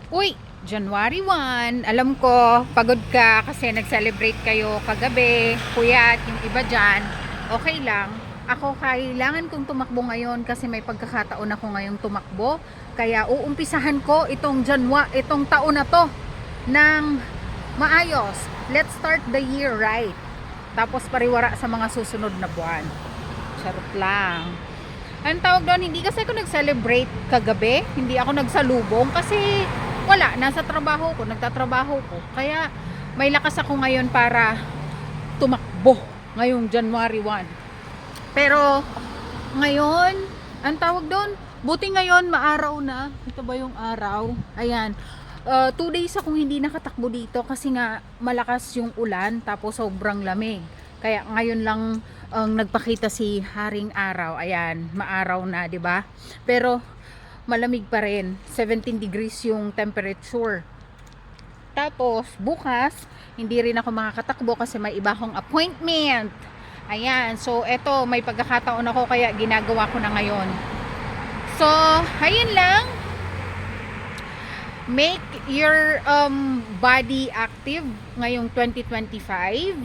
Uy, January 1, alam ko, pagod ka kasi nag-celebrate kayo kagabi, puyat, yung iba dyan, okay lang. Ako, kailangan kong tumakbo ngayon kasi may pagkakataon ako ngayong tumakbo. Kaya uumpisahan ko itong taon na to ng maayos. Let's start the year right. Tapos pariwara sa mga susunod na buwan. Charot lang. Ang tawag doon, hindi kasi ako nag-celebrate kagabi, hindi ako nagsalubong kasi wala, nasa trabaho ko, nagtatrabaho ko. Kaya may lakas ako ngayon para tumakbo ngayong January 1. Pero ngayon, ang tawag doon, buti ngayon maaraw na. Ito ba yung araw? Ayan. 2 days akong hindi nakatakbo dito kasi nga malakas yung ulan tapos sobrang lamig. Kaya ngayon lang ang nagpakita si Haring Araw. Ayan, maaraw na, 'di ba? Pero malamig pa rin. 17 degrees yung temperature. Tapos bukas, hindi rin ako makakatakbo kasi may iba akong appointment. Ayan, so eto may pagkakataon ako kaya ginagawa ko na ngayon. So, ayun lang. Make your body active ngayong 2025.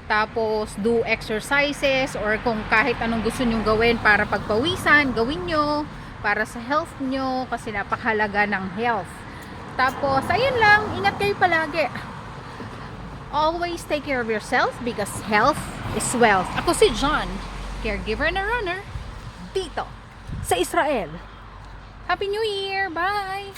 Tapos do exercises or kung kahit anong gusto nyong gawin para pagpawisan, gawin nyo para sa health nyo kasi napakahalaga ng health. Tapos ayun lang, ingat kayo palagi. Always take care of yourself because health is wealth. Ako si John, caregiver na runner dito sa Israel. Happy New Year! Bye!